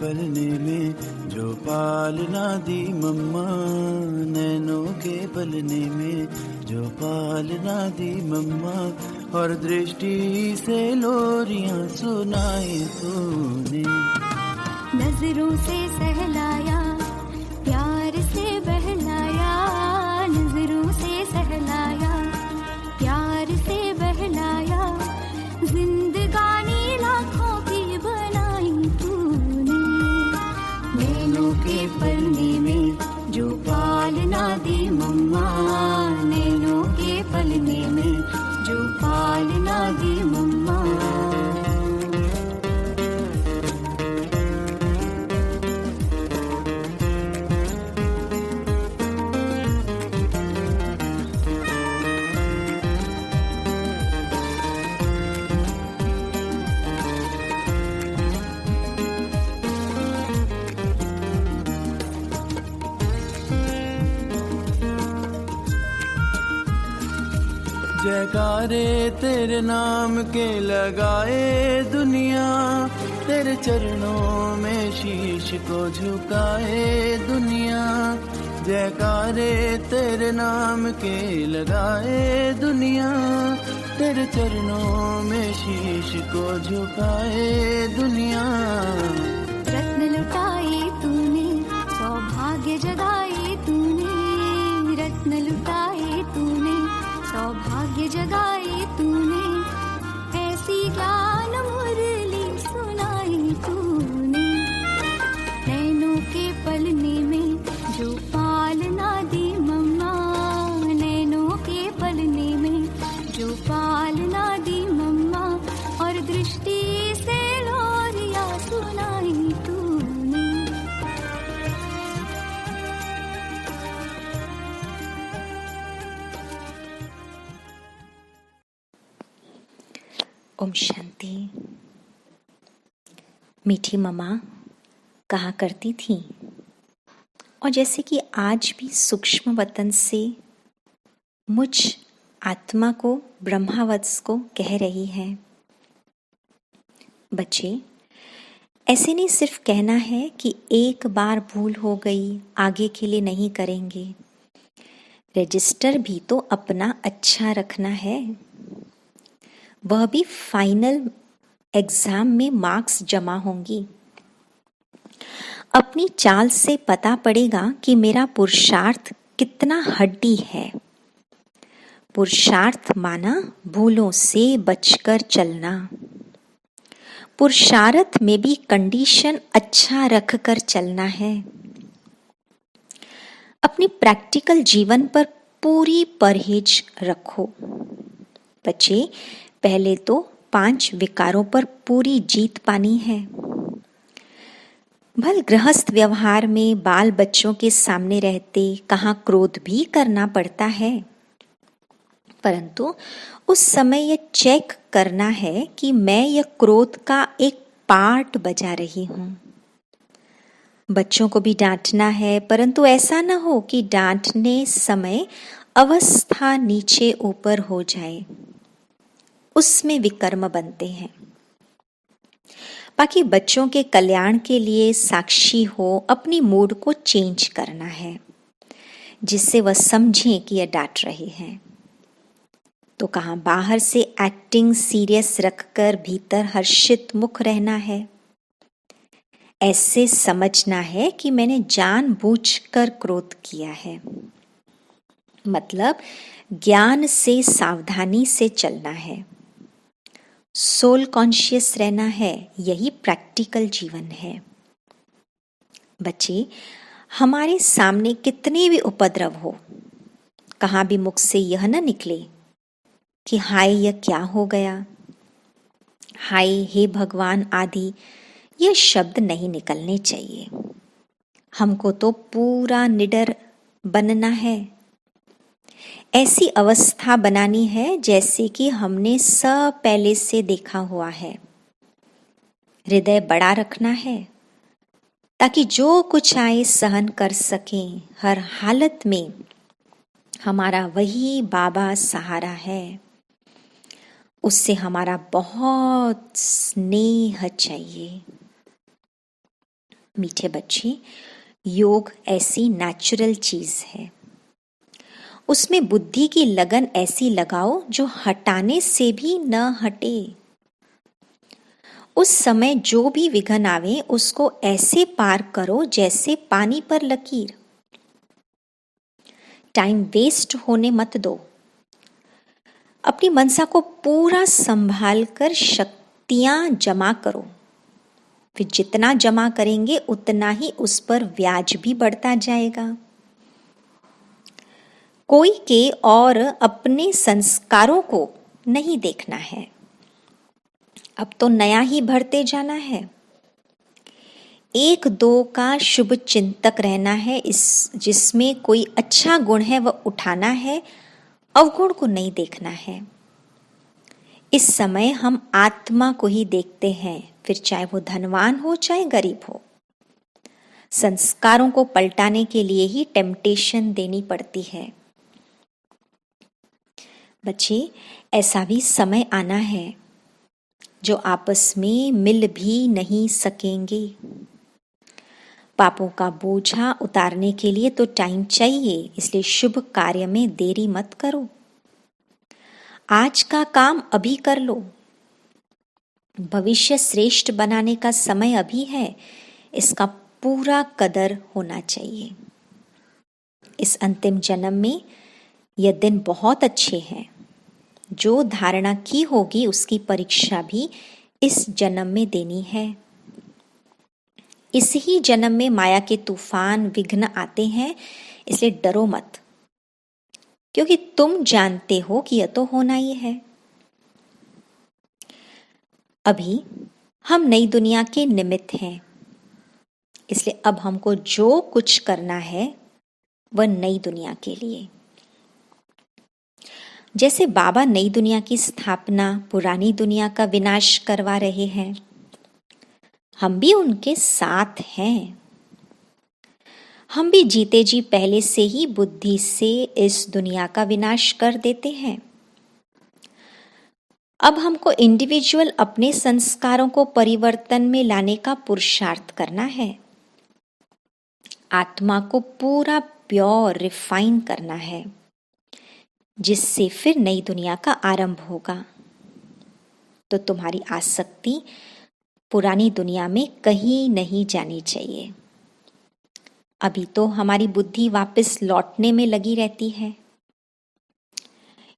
पलने में जो पालना दी मम्मा, नैनों के पलने में जो पालना दी मम्मा, और दृष्टि से लोरियां सुनाई तूने। नजरों से सहलाया, प्यार से बहलाया, नजरों से सहलाया, प्यार से बहलाया, जिंदगानी लाखों की बनाई तूने। नैनों के पलने में जो पालना दी मम्मा, नैनों के पलने में जो पालना दी मम्मा। जयकारे तेरे नाम के लगाए दुनिया, तेरे चरणों में शीश को झुकाए दुनिया। जयकारे तेरे नाम के लगाए दुनिया, तेरे चरणों में शीश को झुकाए दुनिया। रत्न लुटाए तूने, सौभाग्य जगाए तूने, रत्न लुटाए तूने, सौभाग्य जगाए तूने, ऐसी ज्ञान मुरली सुनाई तूने। नैनों के पलने में जो पालना दी मम्मा, नैनों के पलने में जो पालना दी मम्मा, और दृष्टि से लोरियां सुनाई तूने। ओम शांति। मीठी मम्मा कहा करती थी, और जैसे कि आज भी सूक्ष्म वतन से मुझ आत्मा को, ब्रह्मावत्स को कह रही है, बच्चे ऐसे नहीं सिर्फ कहना है कि एक बार भूल हो गई, आगे के लिए नहीं करेंगे। रजिस्टर भी तो अपना अच्छा रखना है, वह भी फाइनल एग्जाम में मार्क्स जमा होंगी। अपनी चाल से पता पड़ेगा कि मेरा पुरुषार्थ कितना हड्डी है। पुरुषार्थ माना भूलों से बचकर चलना। पुरुषार्थ में भी कंडीशन अच्छा रखकर चलना है। अपनी प्रैक्टिकल जीवन पर पूरी परहेज रखो। बच्चे पहले तो 5 विकारों पर पूरी जीत पानी है। भल गृहस्थ व्यवहार में बाल बच्चों के सामने रहते कहाँ क्रोध भी करना पड़ता है, परंतु उस समय यह चेक करना है कि मैं यह क्रोध का एक पार्ट बजा रही हूँ। बच्चों को भी डांटना है, परंतु ऐसा न हो कि डांटने समय अवस्था नीचे ऊपर हो जाए, उसमें विकर्म बनते हैं। बाकी बच्चों के कल्याण के लिए साक्षी हो, अपनी मूड को चेंज करना है, जिससे वह समझें कि यह डांट रहे हैं। तो कहाँ बाहर से एक्टिंग सीरियस रखकर भीतर हर्षित मुख रहना है। ऐसे समझना है कि मैंने जानबूझकर क्रोध किया है। मतलब ज्ञान से सावधानी से चलना है, सोल कॉन्शियस रहना है। यही प्रैक्टिकल जीवन है। बच्चे हमारे सामने कितने भी उपद्रव हो, कहाँ भी मुख से यह न निकले कि हाय यह क्या हो गया, हाय हे भगवान आदि ये शब्द नहीं निकलने चाहिए। हमको तो पूरा निडर बनना है। ऐसी अवस्था बनानी है जैसे कि हमने सब पहले से देखा हुआ है। हृदय बड़ा रखना है ताकि जो कुछ आए सहन कर सकें। हर हालत में हमारा वही बाबा सहारा है, उससे हमारा बहुत स्नेह चाहिए। मीठे बच्चे, योग ऐसी नेचुरल चीज है, उसमें बुद्धि की लगन ऐसी लगाओ जो हटाने से भी न हटे। उस समय जो भी विघ्न आवे उसको ऐसे पार करो जैसे पानी पर लकीर। टाइम वेस्ट होने मत दो। अपनी मनसा को पूरा संभाल कर शक्तियां जमा करो। फिर जितना जमा करेंगे उतना ही उस पर ब्याज भी बढ़ता जाएगा। कोई के और अपने संस्कारों को नहीं देखना है। अब तो नया ही भरते जाना है। एक दो का शुभ चिंतक रहना है, इस जिसमें कोई अच्छा गुण है वह उठाना है, अवगुण को नहीं देखना है। इस समय हम आत्मा को ही देखते हैं, फिर चाहे वो धनवान हो चाहे गरीब हो। संस्कारों को पलटाने के लिए ही टेम्पटेशन देनी पड़ती है। बच्चे, ऐसा भी समय आना है जो आपस में मिल भी नहीं सकेंगे। पापों का बोझा उतारने के लिए तो टाइम चाहिए, इसलिए शुभ कार्य में देरी मत करो। आज का काम अभी कर लो। भविष्य श्रेष्ठ बनाने का समय अभी है, इसका पूरा कदर होना चाहिए। इस अंतिम जन्म में यह दिन बहुत अच्छे हैं। जो धारणा की होगी उसकी परीक्षा भी इस जन्म में देनी है। इस ही जन्म में माया के तूफान विघ्न आते हैं, इसलिए डरो मत, क्योंकि तुम जानते हो कि यह तो होना ही है। अभी हम नई दुनिया के निमित्त हैं, इसलिए अब हमको जो कुछ करना है वह नई दुनिया के लिए। जैसे बाबा नई दुनिया की स्थापना, पुरानी दुनिया का विनाश करवा रहे हैं, हम भी उनके साथ हैं। हम भी जीते जी पहले से ही बुद्धि से इस दुनिया का विनाश कर देते हैं। अब हमको इंडिविजुअल अपने संस्कारों को परिवर्तन में लाने का पुरुषार्थ करना है। आत्मा को पूरा प्योर रिफाइन करना है, जिससे फिर नई दुनिया का आरंभ होगा। तो तुम्हारी आसक्ति पुरानी दुनिया में कहीं नहीं जानी चाहिए। अभी तो हमारी बुद्धि वापस लौटने में लगी रहती है।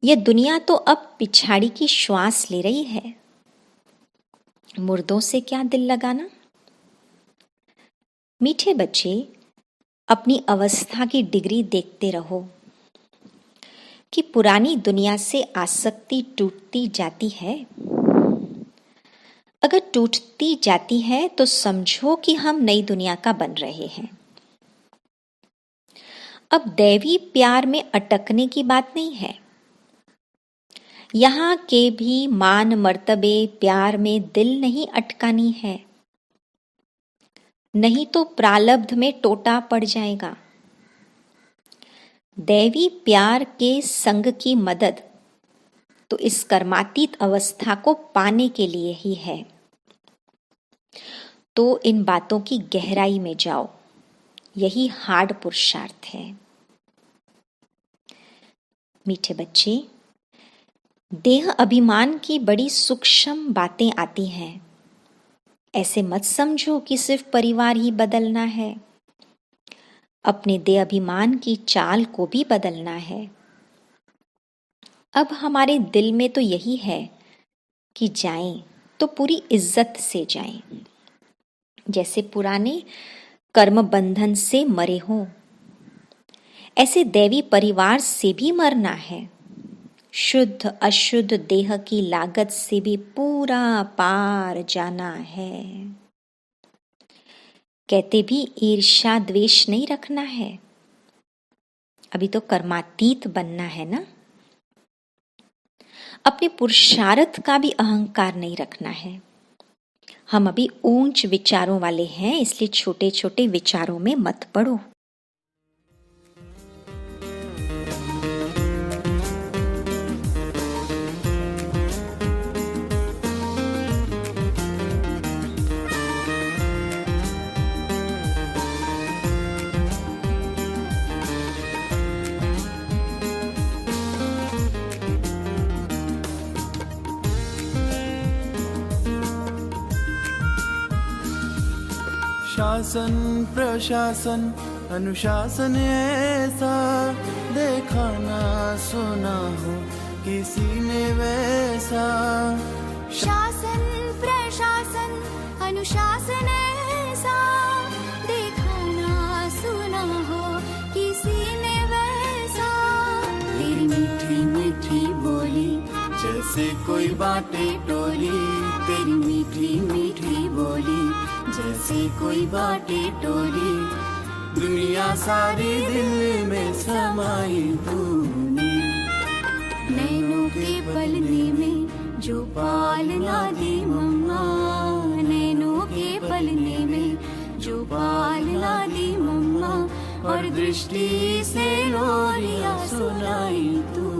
यह दुनिया तो अब पिछाड़ी की श्वास ले रही है। मुर्दों से क्या दिल लगाना। मीठे बच्चे, अपनी अवस्था की डिग्री देखते रहो कि पुरानी दुनिया से आसक्ति टूटती जाती है। अगर टूटती जाती है तो समझो कि हम नई दुनिया का बन रहे हैं। अब दैवी प्यार में अटकने की बात नहीं है। यहाँ के भी मान मर्तबे प्यार में दिल नहीं अटकानी है, नहीं तो प्रारब्ध में टोटा पड़ जाएगा। दैवी प्यार के संग की मदद तो इस कर्मातीत अवस्था को पाने के लिए ही है। तो इन बातों की गहराई में जाओ, यही हार्ड पुरुषार्थ है। मीठे बच्चे, देह अभिमान की बड़ी सूक्ष्म बातें आती हैं। ऐसे मत समझो कि सिर्फ परिवार ही बदलना है। अपने देह अभिमान की चाल को भी बदलना है। अब हमारे दिल में तो यही है कि जाएं तो पूरी इज्जत से जाएं, जैसे पुराने कर्म बंधन से मरे हों। ऐसे दैवी परिवार से भी मरना है। शुद्ध अशुद्ध देह की लागत से भी पूरा पार जाना है। कहते भी ईर्ष्या द्वेष नहीं रखना है। अभी तो कर्मातीत बनना है ना। अपने पुरुषार्थ का भी अहंकार नहीं रखना है। हम अभी ऊंच विचारों वाले हैं, इसलिए छोटे छोटे विचारों में मत पड़ो। शासन प्रशासन अनुशासन ऐसा देखा ना सुना हो किसी ने वैसा। शासन प्रशासन अनुशासन ऐसा देखा ना सुना हो किसी ने वैसा। तेरी मीठी मीठी बोली जैसे कोई बाटे टोली, तेरी मीठी मीठी बोली जैसे कोई बाटे टोली। दुनिया सारी दिल में समाई तूने। नैनों के पलने में जो पालना दी मम्मा, नैनों के पलने में जो पालना दी मम्मा। और दृष्टि से लोरियां सुनाई तू।